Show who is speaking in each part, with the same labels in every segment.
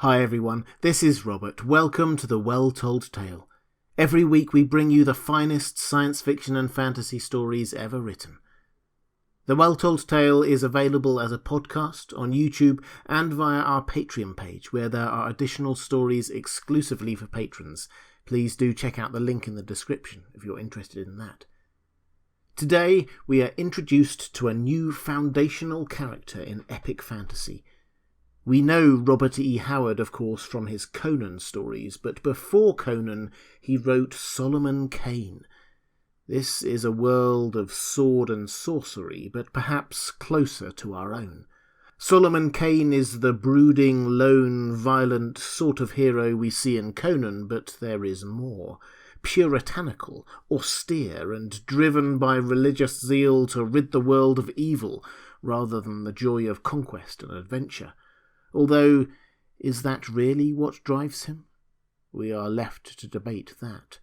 Speaker 1: Hi everyone, this is Robert. Welcome to The Well-Told Tale. Every week we bring you the finest science fiction and fantasy stories ever written. The Well-Told Tale is available as a podcast on YouTube and via our Patreon page, where there are additional stories exclusively for patrons. Please do check out the link in the description if you're interested in that. Today we are introduced to a new foundational character in epic fantasy. We know Robert E. Howard, of course, from his Conan stories, but before Conan he wrote Solomon Kane. This is a world of sword and sorcery, but perhaps closer to our own. Solomon Kane is the brooding, lone, violent sort of hero we see in Conan, but there is more. Puritanical, austere, and driven by religious zeal to rid the world of evil, rather than the joy of conquest and adventure. Although, is that really what drives him? We are left to debate that.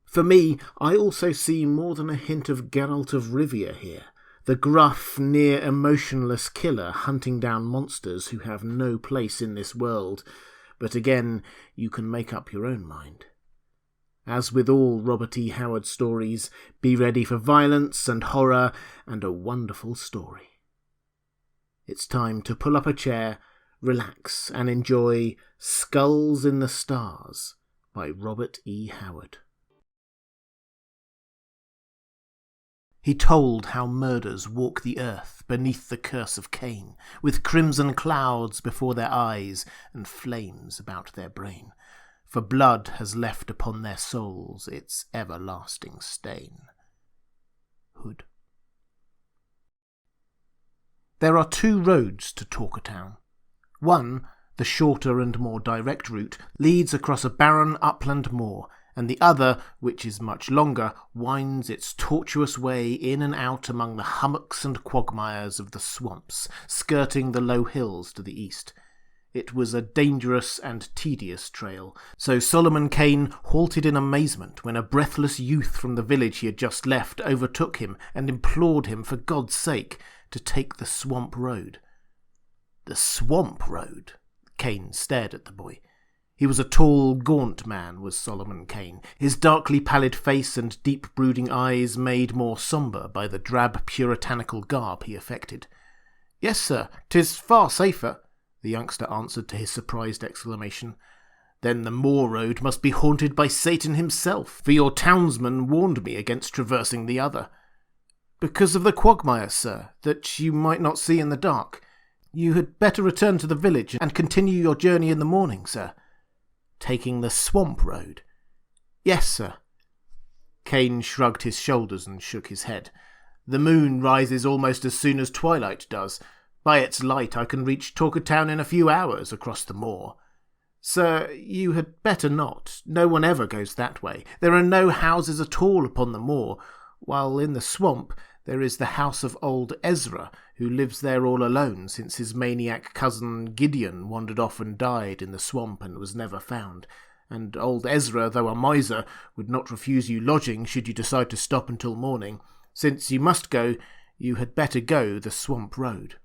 Speaker 1: For me, I also see more than a hint of Geralt of Rivia here, the gruff, near emotionless killer hunting down monsters who have no place in this world, but again, you can make up your own mind. As with all Robert E. Howard stories, be ready for violence and horror and a wonderful story. It's time to pull up a chair, relax and enjoy Skulls in the Stars by Robert E. Howard. He told how murders walk the earth beneath the curse of Kane, with crimson clouds before their eyes and flames about their brain. For blood has left upon their souls its everlasting stain. Hood. There are two roads to Talkertown. One, the shorter and more direct route, leads across a barren upland moor, and the other, which is much longer, winds its tortuous way in and out among the hummocks and quagmires of the swamps, skirting the low hills to the east. It was a dangerous and tedious trail, so Solomon Kane halted in amazement when a breathless youth from the village he had just left overtook him and implored him, for God's sake, to take the swamp road. The swamp road? Kane stared at the boy. He was a tall, gaunt man, was Solomon Kane, his darkly pallid face and deep brooding eyes made more sombre by the drab puritanical garb he affected. "Yes, sir, 'tis far safer," the youngster answered to his surprised exclamation. "Then the moor road must be haunted by Satan himself, for your townsman warned me against traversing the other." "Because of the quagmires, sir, that you might not see in the dark. You had better return to the village and continue your journey in the morning, sir." "Taking the swamp road?" "Yes, sir." Kane shrugged his shoulders and shook his head. "The moon rises almost as soon as twilight does. By its light I can reach Talkertown in a few hours across the moor." "Sir, you had better not. No one ever goes that way. There are no houses at all upon the moor, while in the swamp there is the house of old Ezra, who lives there all alone since his maniac cousin Gideon wandered off and died in the swamp and was never found. And old Ezra, though a miser, would not refuse you lodging should you decide to stop until morning. Since you must go, you had better go the swamp road."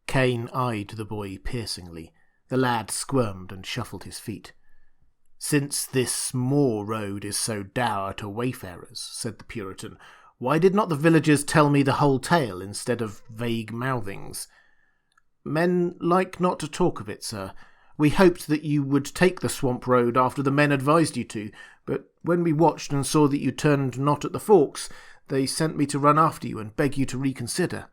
Speaker 1: Kane eyed the boy piercingly. The lad squirmed and shuffled his feet. "Since this moor road is so dour to wayfarers," said the Puritan, "why did not the villagers tell me the whole tale instead of vague mouthings?" "Men like not to talk of it, sir. We hoped that you would take the swamp road after the men advised you to, but when we watched and saw that you turned not at the forks, they sent me to run after you and beg you to reconsider."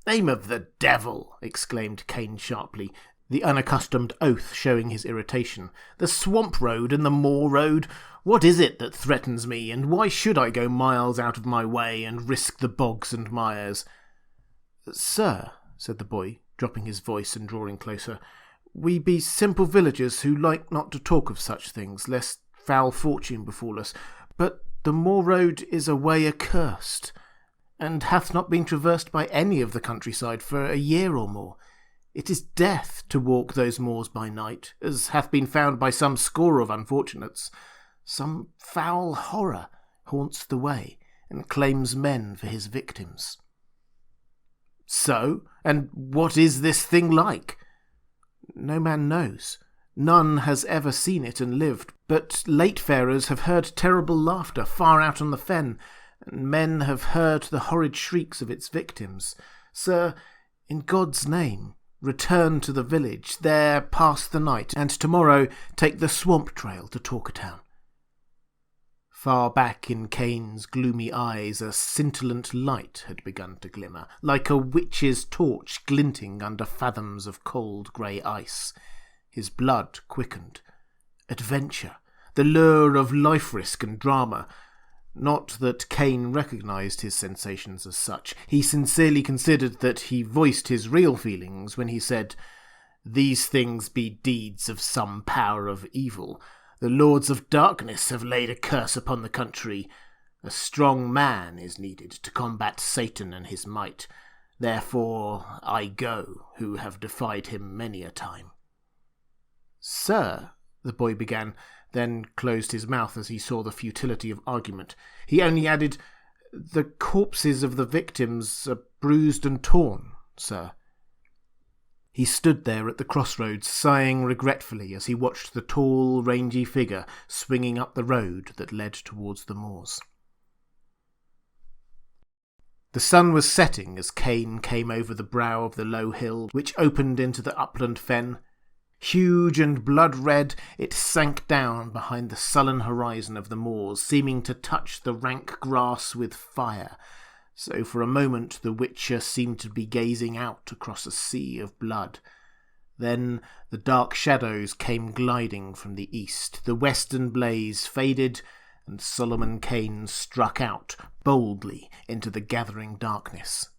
Speaker 1: "Name of the devil!" exclaimed Kane sharply, the unaccustomed oath showing his irritation. "The swamp road and the moor road? What is it that threatens me, and why should I go miles out of my way and risk the bogs and mires?" "Sir," said the boy, dropping his voice and drawing closer, "we be simple villagers who like not to talk of such things, lest foul fortune befall us. But the moor road is a way accursed, and hath not been traversed by any of the countryside for a year or more. It is death to walk those moors by night, as hath been found by some score of unfortunates. Some foul horror haunts the way, and claims men for his victims." "So? And what is this thing like?" No man knows. None has ever seen it and lived, but late-farers have heard terrible laughter far out on the fen, and men have heard the horrid shrieks of its victims. Sir, in God's name, return to the village, there pass the night, and tomorrow take the swamp trail to Talkertown. Far back in Kane's gloomy eyes a scintillant light had begun to glimmer, like a witch's torch glinting under fathoms of cold grey ice. His blood quickened. Adventure, the lure of life-risk and drama. Not that Kane recognised his sensations as such. He sincerely considered that he voiced his real feelings when he said, "These things be deeds of some power of evil. The lords of darkness have laid a curse upon the country. A strong man is needed to combat Satan and his might. Therefore I go, who have defied him many a time." "Sir," the boy began, then closed his mouth as he saw the futility of argument. He only added, "The corpses of the victims are bruised and torn, sir." He stood there at the crossroads, sighing regretfully as he watched the tall, rangy figure swinging up the road that led towards the moors. The sun was setting as Kane came over the brow of the low hill which opened into the upland fen. Huge and blood-red, it sank down behind the sullen horizon of the moors, seeming to touch the rank grass with fire. So for a moment the Witcher seemed to be gazing out across a sea of blood. Then the dark shadows came gliding from the east, the western blaze faded, and Solomon Kane struck out boldly into the gathering darkness.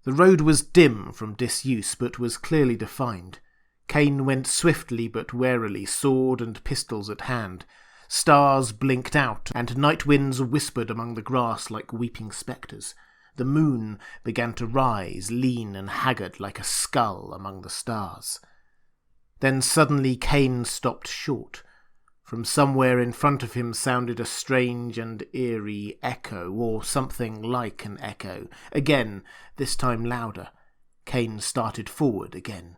Speaker 1: The road was dim from disuse, but was clearly defined. Kane went swiftly but warily, sword and pistols at hand. Stars blinked out, and night winds whispered among the grass like weeping spectres. The moon began to rise, lean and haggard like a skull among the stars. Then suddenly Kane stopped short. From somewhere in front of him sounded a strange and eerie echo, or something like an echo. Again, this time louder. Kane started forward again.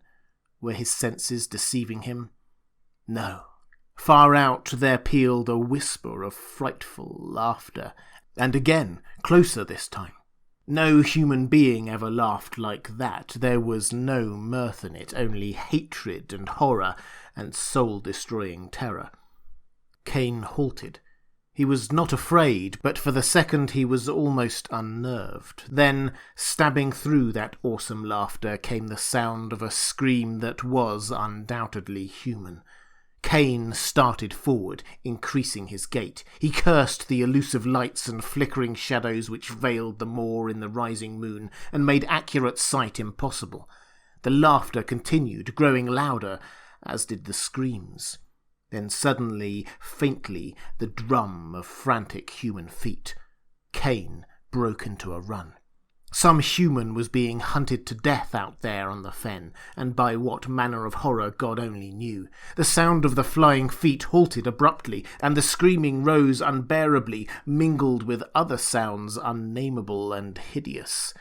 Speaker 1: Were his senses deceiving him? No. Far out there pealed a whisper of frightful laughter, and again, closer this time. No human being ever laughed like that. There was no mirth in it, only hatred and horror and soul-destroying terror. Kane halted. He was not afraid, but for the second he was almost unnerved. Then, stabbing through that awesome laughter, came the sound of a scream that was undoubtedly human. Kane started forward, increasing his gait. He cursed the elusive lights and flickering shadows which veiled the moor in the rising moon, and made accurate sight impossible. The laughter continued, growing louder, as did the screams. Then suddenly, faintly, the drum of frantic human feet. Kane broke into a run. Some human was being hunted to death out there on the fen, and by what manner of horror God only knew. The sound of the flying feet halted abruptly, and the screaming rose unbearably, mingled with other sounds unnameable and hideous.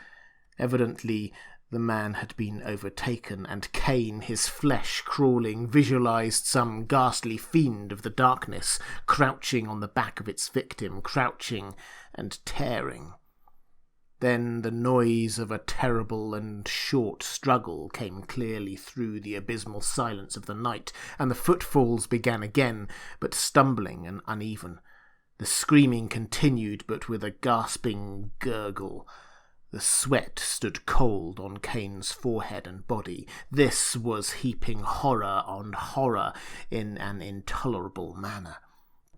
Speaker 1: Evidently the man had been overtaken, and Kane, his flesh crawling, visualized some ghastly fiend of the darkness, crouching on the back of its victim, crouching and tearing. Then the noise of a terrible and short struggle came clearly through the abysmal silence of the night, and the footfalls began again, but stumbling and uneven. The screaming continued, but with a gasping gurgle. The sweat stood cold on Kane's forehead and body. This was heaping horror on horror in an intolerable manner.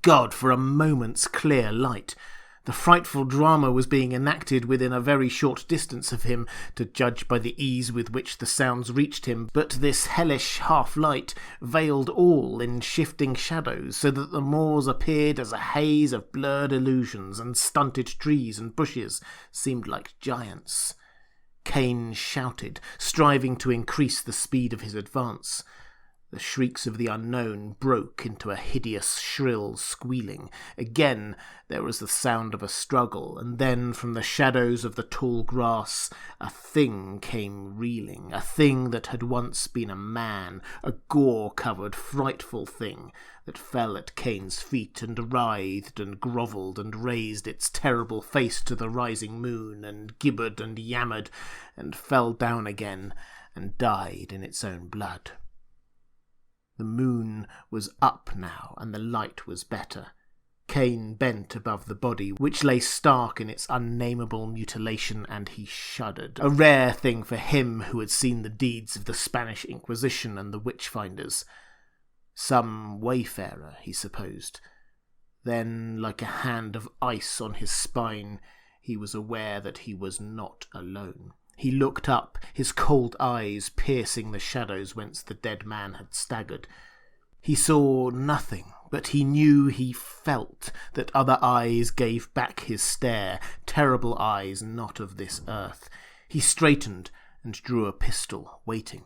Speaker 1: God, for a moment's clear light! The frightful drama was being enacted within a very short distance of him, to judge by the ease with which the sounds reached him, but this hellish half-light veiled all in shifting shadows, so that the moors appeared as a haze of blurred illusions, and stunted trees and bushes seemed like giants. Kane shouted, striving to increase the speed of his advance. The shrieks of the unknown broke into a hideous, shrill squealing. Again there was the sound of a struggle, and then from the shadows of the tall grass a thing came reeling, a thing that had once been a man, a gore-covered, frightful thing that fell at Kane's feet and writhed and grovelled and raised its terrible face to the rising moon and gibbered and yammered and fell down again and died in its own blood. The moon was up now, and the light was better. Kane bent above the body, which lay stark in its unnameable mutilation, and he shuddered. A rare thing for him who had seen the deeds of the Spanish Inquisition and the witch-finders. Some wayfarer, he supposed. Then, like a hand of ice on his spine, he was aware that he was not alone. He looked up, his cold eyes piercing the shadows whence the dead man had staggered. He saw nothing, but he knew, he felt, that other eyes gave back his stare, terrible eyes not of this earth. He straightened and drew a pistol, waiting.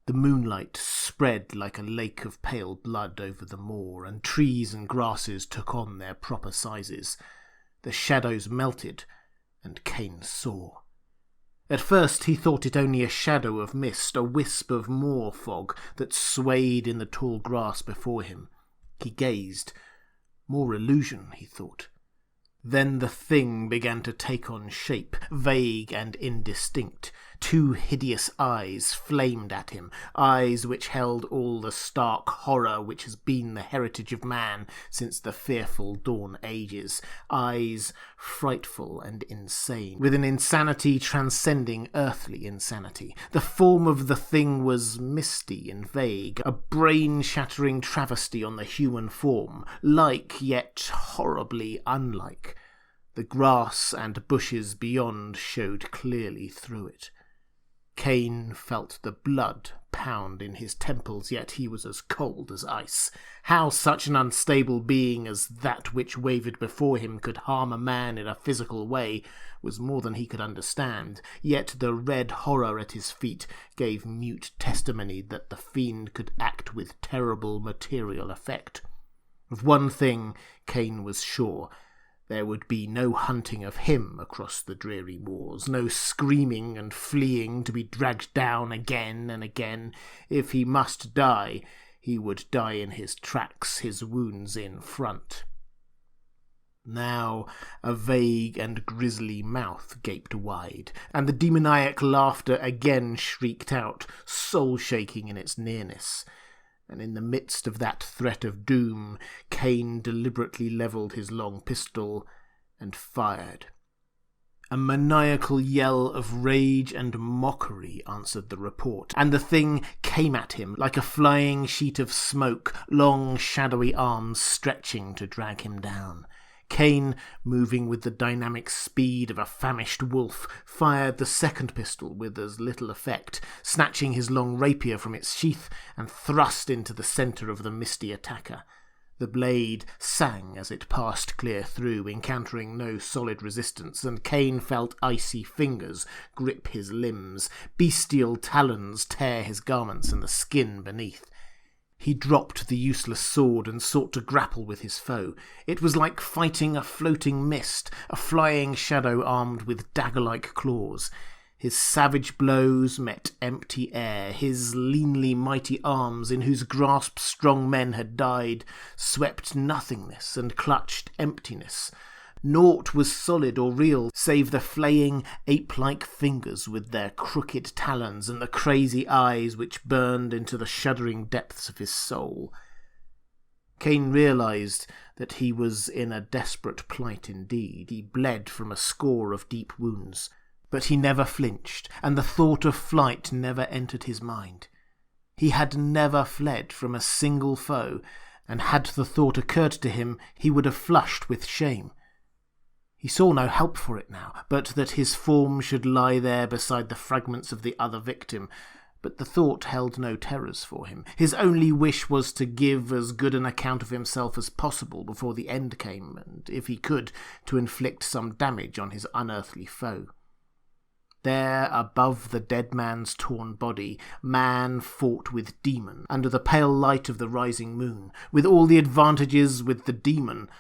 Speaker 1: The moonlight spread like a lake of pale blood over the moor, and trees and grasses took on their proper sizes. The shadows melted, and Kane saw. At first he thought it only a shadow of mist, a wisp of moor fog that swayed in the tall grass before him. He gazed. More illusion, he thought. Then the thing began to take on shape, vague and indistinct. Two hideous eyes flamed at him, eyes which held all the stark horror which has been the heritage of man since the fearful dawn ages, eyes frightful and insane, with an insanity transcending earthly insanity. The form of the thing was misty and vague, a brain-shattering travesty on the human form, like yet horribly unlike. The grass and bushes beyond showed clearly through it. Kane felt the blood pound in his temples, yet he was as cold as ice. How such an unstable being as that which wavered before him could harm a man in a physical way was more than he could understand, yet the red horror at his feet gave mute testimony that the fiend could act with terrible material effect. Of one thing Kane was sure: there would be no hunting of him across the dreary moors, no screaming and fleeing to be dragged down again and again. If he must die, he would die in his tracks, his wounds in front. Now a vague and grisly mouth gaped wide, and the demoniac laughter again shrieked out, soul-shaking in its nearness. And in the midst of that threat of doom, Kane deliberately levelled his long pistol and fired. A maniacal yell of rage and mockery answered the report, and the thing came at him like a flying sheet of smoke, long shadowy arms stretching to drag him down. Kane, moving with the dynamic speed of a famished wolf, fired the second pistol with as little effect, snatching his long rapier from its sheath and thrust into the centre of the misty attacker. The blade sang as it passed clear through, encountering no solid resistance, and Kane felt icy fingers grip his limbs, bestial talons tear his garments and the skin beneath. He dropped the useless sword and sought to grapple with his foe. It was like fighting a floating mist, a flying shadow armed with dagger-like claws. His savage blows met empty air. His leanly mighty arms, in whose grasp strong men had died, swept nothingness and clutched emptiness. Naught was solid or real, save the flaying, ape-like fingers with their crooked talons and the crazy eyes which burned into the shuddering depths of his soul. Kane realized that he was in a desperate plight indeed. He bled from a score of deep wounds, but he never flinched, and the thought of flight never entered his mind. He had never fled from a single foe, and had the thought occurred to him, he would have flushed with shame. He saw no help for it now, but that his form should lie there beside the fragments of the other victim. But the thought held no terrors for him. His only wish was to give as good an account of himself as possible before the end came, and, if he could, to inflict some damage on his unearthly foe. There, above the dead man's torn body, man fought with demon, under the pale light of the rising moon, with all the advantages with the demon,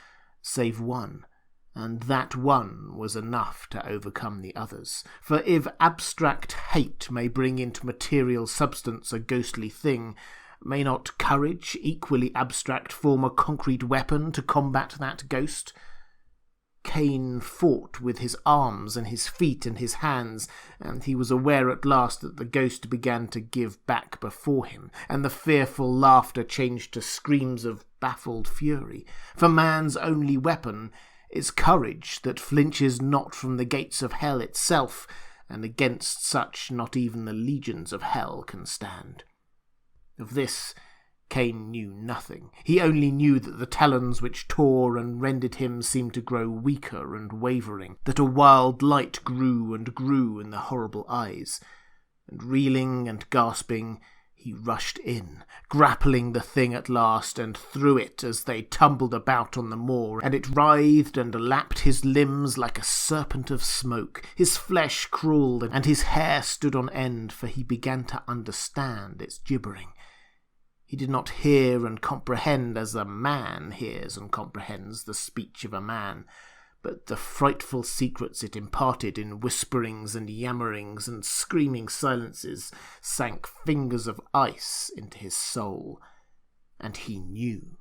Speaker 1: save one, and that one was enough to overcome the others. For if abstract hate may bring into material substance a ghostly thing, may not courage, equally abstract, form a concrete weapon to combat that ghost? Kane fought with his arms and his feet and his hands, and he was aware at last that the ghost began to give back before him, and the fearful laughter changed to screams of baffled fury. For man's only weapon is courage that flinches not from the gates of hell itself, and against such not even the legions of hell can stand. Of this Kane knew nothing. He only knew that the talons which tore and rended him seemed to grow weaker and wavering, that a wild light grew and grew in the horrible eyes, and reeling and gasping, he rushed in, grappling the thing at last, and threw it as they tumbled about on the moor, and it writhed and lapped his limbs like a serpent of smoke. His flesh crawled, and his hair stood on end, for he began to understand its gibbering. He did not hear and comprehend as a man hears and comprehends the speech of a man, but the frightful secrets it imparted in whisperings and yammerings and screaming silences sank fingers of ice into his soul, and he knew.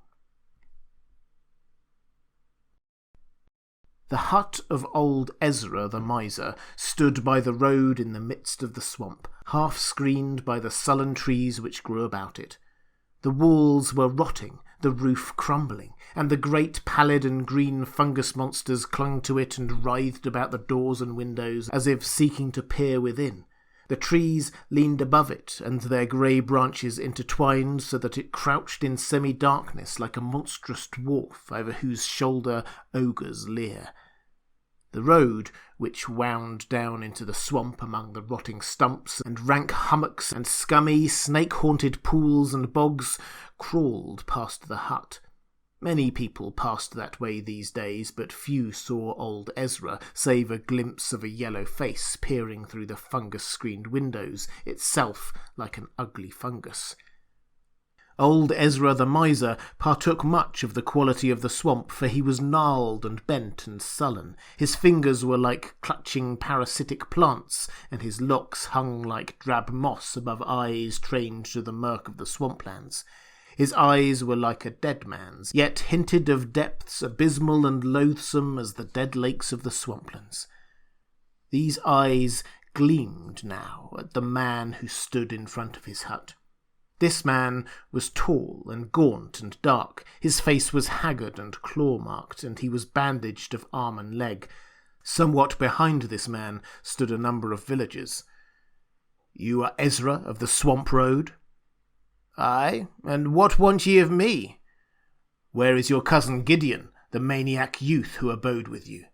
Speaker 1: The hut of old Ezra the miser stood by the road in the midst of the swamp, half screened by the sullen trees which grew about it. The walls were rotting, the roof crumbling, and the great pallid and green fungus monsters clung to it and writhed about the doors and windows as if seeking to peer within. The trees leaned above it, and their grey branches intertwined so that it crouched in semi-darkness like a monstrous dwarf over whose shoulder ogres leer. The road, which wound down into the swamp among the rotting stumps and rank hummocks and scummy, snake-haunted pools and bogs, crawled past the hut. Many people passed that way these days, but few saw old Ezra, save a glimpse of a yellow face peering through the fungus-screened windows, itself like an ugly fungus. Old Ezra the miser partook much of the quality of the swamp, for he was gnarled and bent and sullen. His fingers were like clutching parasitic plants, and his locks hung like drab moss above eyes trained to the murk of the swamplands. His eyes were like a dead man's, yet hinted of depths abysmal and loathsome as the dead lakes of the swamplands. These eyes gleamed now at the man who stood in front of his hut. This man was tall and gaunt and dark. His face was haggard and claw-marked, and he was bandaged of arm and leg. Somewhat behind this man stood a number of villagers. "You are Ezra of the Swamp Road?" "Aye, and what want ye of me?" "Where is your cousin Gideon, the maniac youth who abode with you?"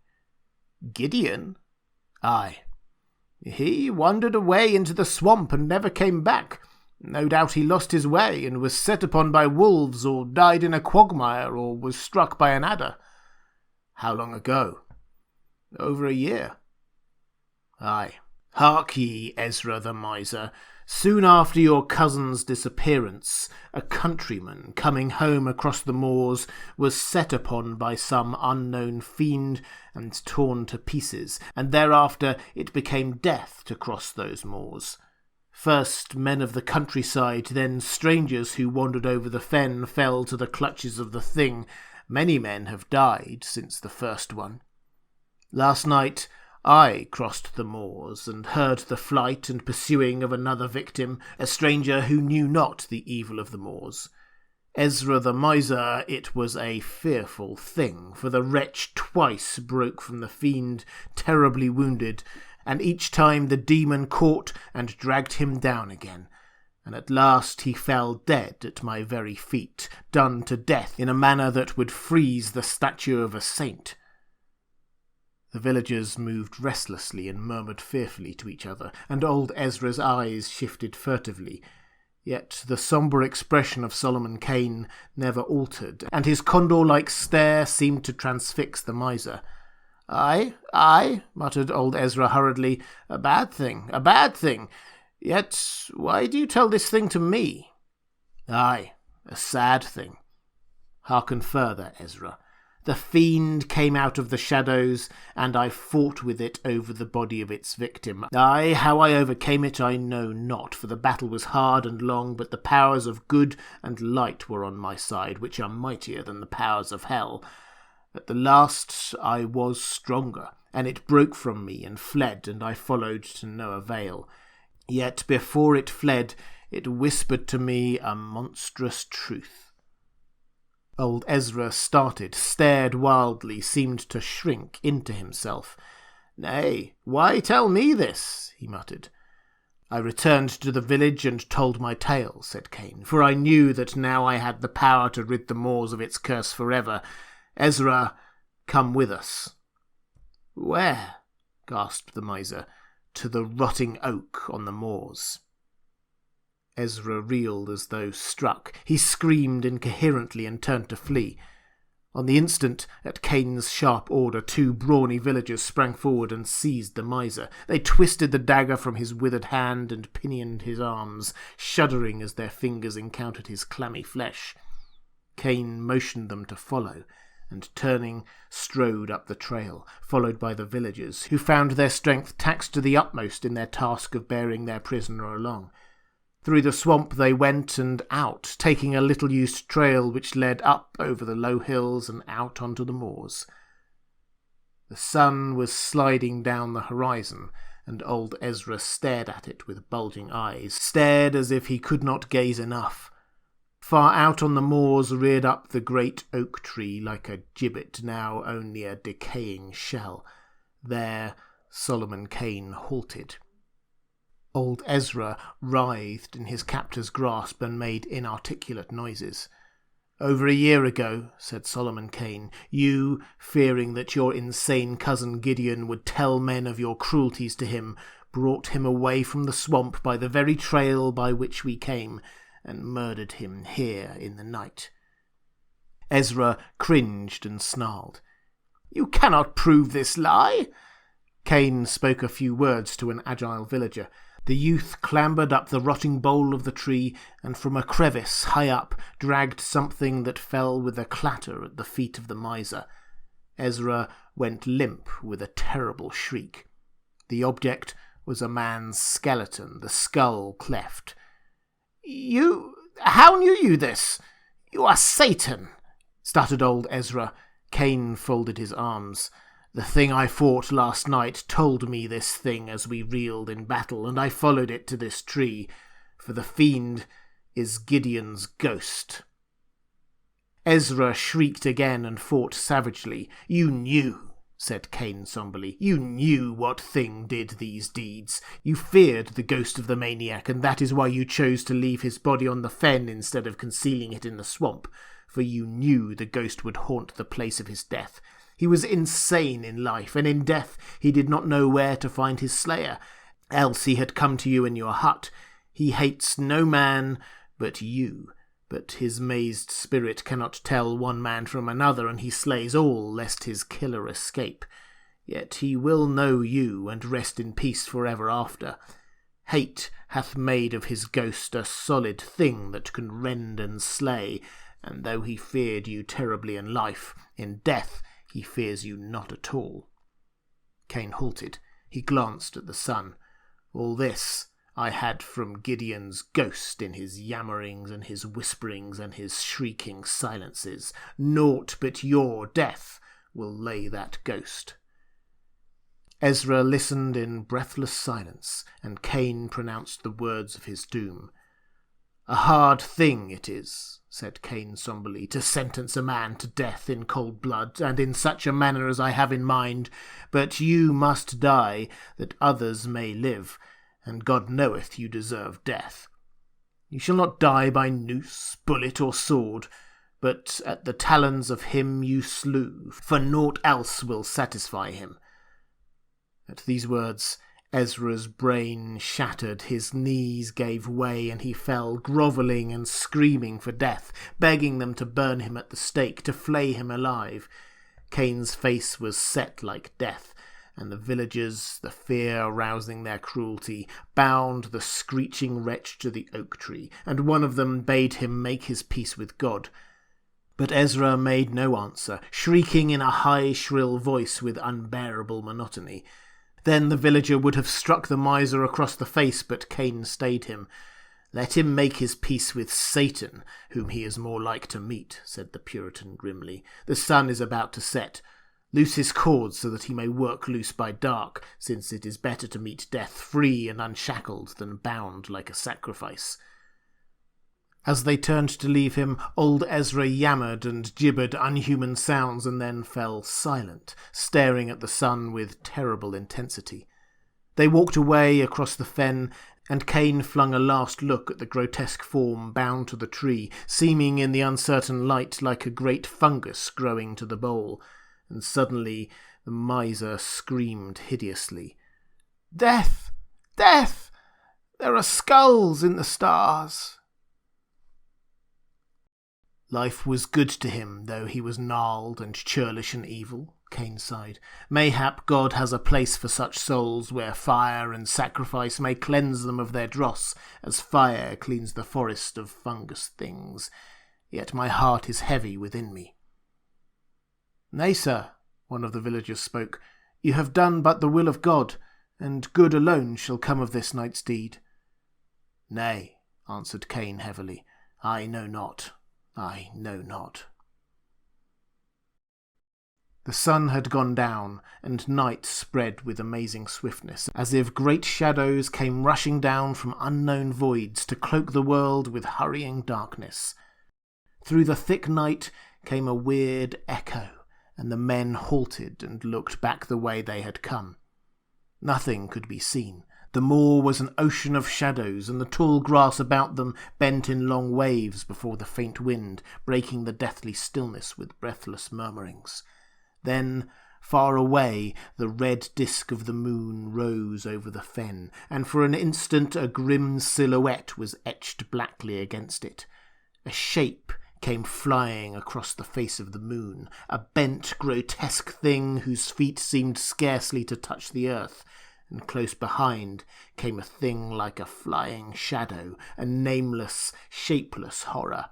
Speaker 1: "Gideon?" "Aye." "He wandered away into the swamp and never came back. No doubt he lost his way and was set upon by wolves, or died in a quagmire, or was struck by an adder." "How long ago?" "Over a year." "Aye. Hark ye, Ezra the miser. Soon after your cousin's disappearance, a countryman coming home across the moors was set upon by some unknown fiend and torn to pieces, and thereafter it became death to cross those moors. First men of the countryside, then strangers who wandered over the fen fell to the clutches of the thing. Many men have died since the first one. Last night I crossed the moors and heard the flight and pursuing of another victim, a stranger who knew not the evil of the moors. Ezra the miser, it was a fearful thing, for the wretch twice broke from the fiend, terribly wounded, and each time the demon caught and dragged him down again, and at last he fell dead at my very feet, done to death in a manner that would freeze the statue of a saint." The villagers moved restlessly and murmured fearfully to each other, and old Ezra's eyes shifted furtively. Yet the sombre expression of Solomon Kane never altered, and his condor-like stare seemed to transfix the miser. Aye, muttered old Ezra hurriedly. A bad thing, a bad thing. Yet why do you tell this thing to me? Aye, a sad thing. Hearken further, Ezra. The fiend came out of the shadows, and I fought with it over the body of its victim. Aye, how I overcame it I know not, for the battle was hard and long, but the powers of good and light were on my side, which are mightier than the powers of hell. At the last I was stronger, and it broke from me and fled, and I followed to no avail. Yet before it fled, it whispered to me a monstrous truth. Old Ezra started, stared wildly, seemed to shrink into himself. Nay, why tell me this? He muttered. I returned to the village and told my tale, said Kane, for I knew that now I had the power to rid the moors of its curse forever. Ezra, come with us. Where? Gasped the miser. To the rotting oak on the moors. Ezra reeled as though struck. He screamed incoherently and turned to flee. On the instant, at Kane's sharp order, 2 brawny villagers sprang forward and seized the miser. They twisted the dagger from his withered hand and pinioned his arms, shuddering as their fingers encountered his clammy flesh. Kane motioned them to follow, and turning, strode up the trail, followed by the villagers, who found their strength taxed to the utmost in their task of bearing their prisoner along. Through the swamp they went and out, taking a little-used trail which led up over the low hills and out onto the moors. The sun was sliding down the horizon, and old Ezra stared at it with bulging eyes, stared as if he could not gaze enough. Far out on the moors reared up the great oak tree like a gibbet, now only a decaying shell. There Solomon Kane halted. Old Ezra writhed in his captor's grasp and made inarticulate noises. Over a year ago, said Solomon Kane, you, fearing that your insane cousin Gideon would tell men of your cruelties to him, brought him away from the swamp by the very trail by which we came, and murdered him here in the night. Ezra cringed and snarled. You cannot prove this lie. Kane spoke a few words to an agile villager. The youth clambered up the rotting bole of the tree, and from a crevice high up dragged something that fell with a clatter at the feet of the miser. Ezra went limp with a terrible shriek. The object was a man's skeleton, the skull cleft. How knew you this? You are Satan, stuttered old Ezra. Kane folded his arms. The thing I fought last night told me this thing as we reeled in battle, and I followed it to this tree, for the fiend is Gideon's ghost. Ezra shrieked again and fought savagely. You knew, said Kane somberly. You knew what thing did these deeds. You feared the ghost of the maniac, and that is why you chose to leave his body on the fen instead of concealing it in the swamp, for you knew the ghost would haunt the place of his death. He was insane in life, and in death he did not know where to find his slayer. Else he had come to you in your hut. He hates no man but you, but his mazed spirit cannot tell one man from another, and he slays all, lest his killer escape. Yet he will know you, and rest in peace forever after. Hate hath made of his ghost a solid thing that can rend and slay, and though he feared you terribly in life, in death he fears you not at all. Kane halted. He glanced at the sun. All this I had from Gideon's ghost in his yammerings and his whisperings and his shrieking silences. Naught but your death will lay that ghost. Ezra listened in breathless silence, and Kane pronounced the words of his doom. A hard thing it is, said Kane somberly, to sentence a man to death in cold blood, and in such a manner as I have in mind, but you must die that others may live, and God knoweth you deserve death. You shall not die by noose, bullet, or sword, but at the talons of him you slew, for naught else will satisfy him. At these words Ezra's brain shattered, his knees gave way, and he fell, grovelling and screaming for death, begging them to burn him at the stake, to flay him alive. Kane's face was set like death, and the villagers, the fear rousing their cruelty, bound the screeching wretch to the oak tree, and one of them bade him make his peace with God. But Ezra made no answer, shrieking in a high, shrill voice with unbearable monotony. Then the villager would have struck the miser across the face, but Kane stayed him. "Let him make his peace with Satan, whom he is more like to meet," said the Puritan grimly. "The sun is about to set. Loose his cords so that he may work loose by dark, since it is better to meet death free and unshackled than bound like a sacrifice." As they turned to leave him, old Ezra yammered and gibbered unhuman sounds and then fell silent, staring at the sun with terrible intensity. They walked away across the fen, and Kane flung a last look at the grotesque form bound to the tree, seeming in the uncertain light like a great fungus growing to the bole, and suddenly the miser screamed hideously. "Death! Death! There are skulls in the stars!" "Life was good to him, though he was gnarled and churlish and evil," Kane sighed. "Mayhap God has a place for such souls where fire and sacrifice may cleanse them of their dross, as fire cleans the forest of fungus things. Yet my heart is heavy within me." "Nay, sir," one of the villagers spoke, "you have done but the will of God, and good alone shall come of this night's deed." "Nay," answered Kane heavily, "I know not. I know not." The sun had gone down, and night spread with amazing swiftness, as if great shadows came rushing down from unknown voids to cloak the world with hurrying darkness. Through the thick night came a weird echo, and the men halted and looked back the way they had come. Nothing could be seen. The moor was an ocean of shadows, and the tall grass about them bent in long waves before the faint wind, breaking the deathly stillness with breathless murmurings. Then, far away, the red disk of the moon rose over the fen, and for an instant a grim silhouette was etched blackly against it. A shape came flying across the face of the moon, a bent, grotesque thing whose feet seemed scarcely to touch the earth, and close behind came a thing like a flying shadow, a nameless, shapeless horror.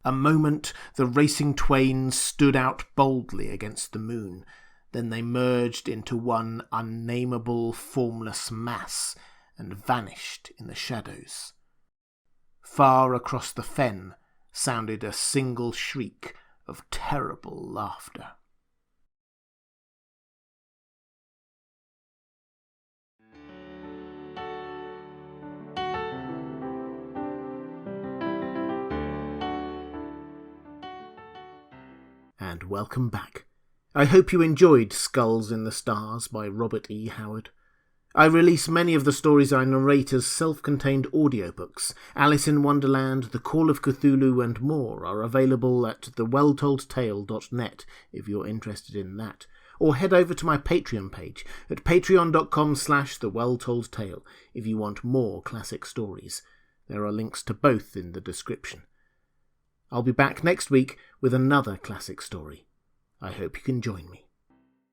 Speaker 1: A moment the racing twain stood out boldly against the moon, then they merged into one unnameable, formless mass and vanished in the shadows. Far across the fen sounded a single shriek of terrible laughter. And welcome back. I hope you enjoyed Skulls in the Stars by Robert E. Howard. I release many of the stories I narrate as self-contained audiobooks. Alice in Wonderland, The Call of Cthulhu and more are available at thewelltoldtale.net if you're interested in that. Or head over to my Patreon page at patreon.com/thewelltoldtale if you want more classic stories. There are links to both in the description. I'll be back next week with another classic story. I hope you can join me.